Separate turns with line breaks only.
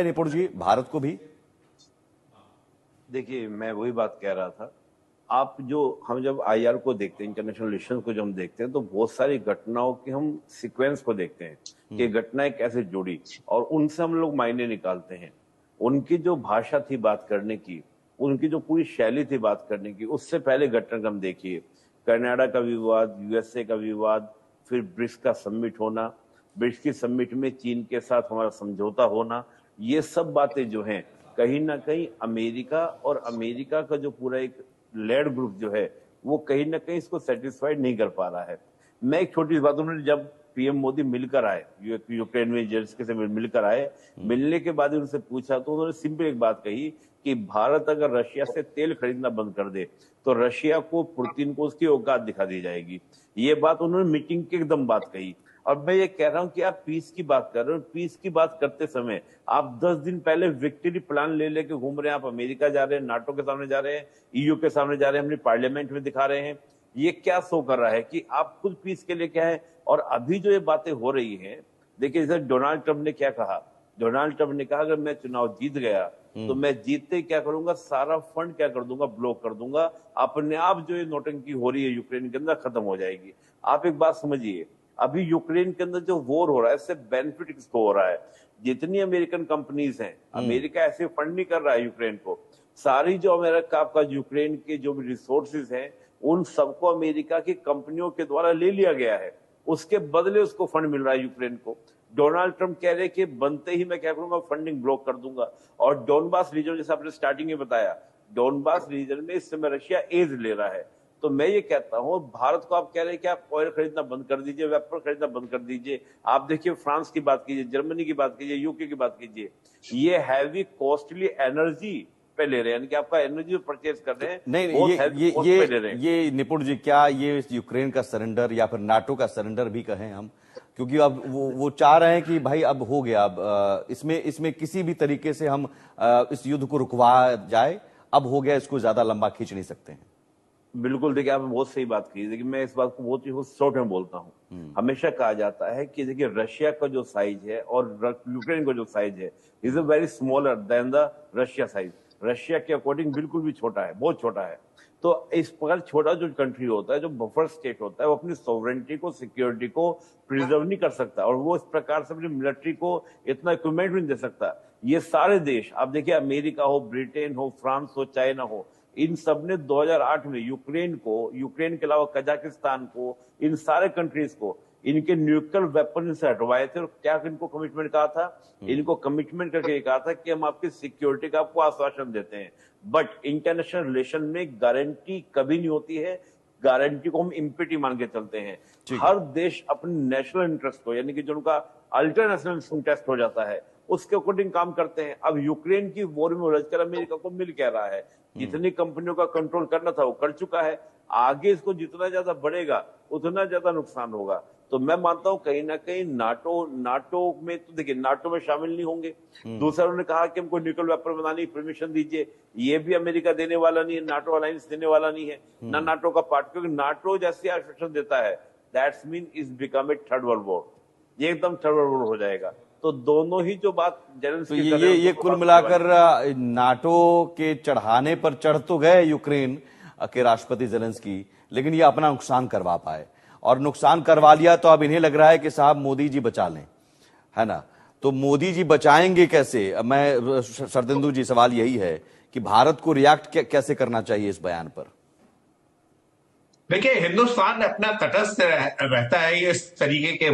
निपुण जी, भारत को भी?
देखिए, मैं वही बात कह रहा था। हम जब आईआर को देखते हैं, इंटरनेशनल रिलेशंस को जब हम देखते हैं, तो बहुत सारी घटनाओं के हम सीक्वेंस को देखते हैं कि घटनाएं कैसे जुड़ी, और उनसे हम लोग मायने निकालते हैं। उनकी जो भाषा थी बात करने की, उनकी जो पूरी शैली थी बात करने की, उससे पहले घटनाक्रम देखिए। कनाडा का विवाद, यूएसए का विवाद, फिर ब्रिक्स का समिट होना, ब्रिक्स की समिट में चीन के साथ हमारा समझौता होना, ये सब बातें जो हैं, कहीं ना कहीं अमेरिका का जो पूरा एक लेड ग्रुप जो है, वो कहीं ना कहीं इसको सेटिस्फाइड नहीं कर पा रहा है। मैं एक छोटी सी बात, उन्होंने जब पीएम मोदी मिलकर आए, यूक्रेन में जेलेंस्की से मिलकर आए, मिलने के बाद उनसे पूछा तो उन्होंने सिंपल एक बात कही कि भारत अगर रशिया से तेल खरीदना बंद कर दे तो रशिया को, पुतिन को उसकी औकात दिखा दी जाएगी। ये बात उन्होंने मीटिंग के एकदम बात कही। और मैं ये कह रहा हूं कि आप पीस की बात कर रहे हो, पीस की बात करते समय आप 10 दिन पहले विक्ट्री प्लान ले लेके घूम रहे हैं। आप अमेरिका जा रहे हैं, नाटो के सामने जा रहे हैं, ईयू के सामने जा रहे हैं, अपनी पार्लियामेंट में दिखा रहे हैं। ये क्या शो कर रहा है कि आप खुद पीस के लिए क्या है। और अभी जो ये बातें हो रही हैं, देखिए जैसे डोनाल्ड ट्रंप ने क्या कहा। डोनाल्ड ट्रंप ने कहा अगर मैं चुनाव जीत गया तो मैं जीतते क्या करूंगा, सारा फंड क्या कर दूंगा, ब्लॉक कर दूंगा। अपने आप जो ये नोटंकी हो रही है यूक्रेन के अंदर खत्म हो जाएगी। आप एक बात समझिए, अभी यूक्रेन के अंदर जो वॉर हो रहा है, इससे बेनिफिट किसको हो रहा है? जितनी अमेरिकन कंपनीज हैं, अमेरिका ऐसे फंड नहीं कर रहा है यूक्रेन को। सारी जो अमेरिका आपका यूक्रेन के जो भी रिसोर्सेज हैं, उन सबको अमेरिका की कंपनियों के द्वारा ले लिया गया है। उसके बदले उसको फंड मिल रहा है यूक्रेन को। डोनाल्ड ट्रंप कह रहे कि बनते ही मैं क्या करूंगा, फंडिंग ब्लॉक कर दूंगा। और डोनबास रीजन, जैसे आपने स्टार्टिंग में बताया, डोनबास रीजन में इस समय रशिया एज ले रहा है। तो मैं ये कहता हूं, भारत को आप कह रहे हैं कि आप ऑयल खरीदना बंद कर दीजिए, वेपर खरीदना बंद कर दीजिए। आप देखिए फ्रांस की बात कीजिए, जर्मनी की बात कीजिए, यूके की बात कीजिए, ये हैवी कॉस्टली एनर्जी पे ले रहे हैं, यानी कि आपका एनर्जी परचेज कर रहे हैं।
नहीं, ये निपुण जी, क्या ये यूक्रेन का सरेंडर या फिर नाटो का सरेंडर भी कहें हम? क्योंकि अब वो चाह रहे हैं कि भाई अब हो गया, अब इसमें किसी भी तरीके से हम इस युद्ध को रुकवा जाए, अब हो गया, इसको ज्यादा लंबा खींच नहीं सकते हैं।
बिल्कुल, देखिए आपने बहुत सही बात की। देखिए मैं इस बात को बहुत ही शॉर्ट में बोलता हूँ। हमेशा कहा जाता है कि देखिए रशिया का जो साइज है और यूक्रेन का जो साइज है, is a very smaller than the Russia size. Russia के अकॉर्डिंग बिल्कुल भी छोटा है, बहुत छोटा है। तो इस प्रकार छोटा जो कंट्री होता है, जो बफर स्टेट होता है, वो अपनी सॉवरेनिटी को, सिक्योरिटी को प्रिजर्व नहीं कर सकता, और वो इस प्रकार से अपनी मिलिट्री को इतना इक्विपमेंट भी नहीं दे सकता। ये सारे देश आप देखिए, अमेरिका हो, ब्रिटेन हो, फ्रांस हो, चाइना हो, इन सब ने 2008 में यूक्रेन के अलावा कजाकिस्तान को, इन सारे कंट्रीज को इनके न्यूक्लियर वेपन से हटवाए थे। और क्या इनको कमिटमेंट कहा था? इनको कमिटमेंट करके कहा था कि हम आपकी सिक्योरिटी का आपको आश्वासन देते हैं। बट इंटरनेशनल रिलेशन में गारंटी कभी नहीं होती है। गारंटी को हम इम्पिटी मान के चलते हैं। हर देश अपने नेशनल इंटरेस्ट को, यानी कि जो उनका अल्टरनेशनल इंटरेस्ट हो जाता है, उसके अकॉर्डिंग काम करते हैं। अब यूक्रेन की वॉर में उलझकर अमेरिका को मिल क्या रहा है? जितनी कंपनियों का कंट्रोल करना था वो कर चुका है। आगे इसको जितना ज्यादा बढ़ेगा उतना ज्यादा नुकसान होगा। तो मैं मानता हूं कहीं ना कहीं नाटो में, तो देखिए नाटो में शामिल नहीं होंगे। दूसरा उन्होंने कहा कि हमको न्यूक्लियर वेपन बनाने की परमिशन दीजिए, ये भी अमेरिका देने वाला नहीं है, नाटो अलायंस देने वाला नहीं है, ना नाटो का पार्ट। क्योंकि नाटो जैसे आश्वासन देता है, that's mean is become a third world war. ये एकदम थर्ड वर्ल्ड वॉर हो जाएगा। तो दोनों ही जो बात जेलेंस्की
तो ये कुल मिलाकर नाटो के चढ़ाने पर चढ़ तो गए यूक्रेन के राष्ट्रपति जेलेंस्की, लेकिन ये अपना नुकसान करवा पाए, और नुकसान करवा लिया तो अब इन्हें लग रहा है कि साहब मोदी जी बचा लें, है ना? तो मोदी जी बचाएंगे कैसे? मैं शरदेंदु जी, सवाल यही है कि भारत को रिएक्ट कैसे करना चाहिए इस बयान पर?
देखिए, हिंदुस्तान अपना तटस्थ रहता है इस तरीके के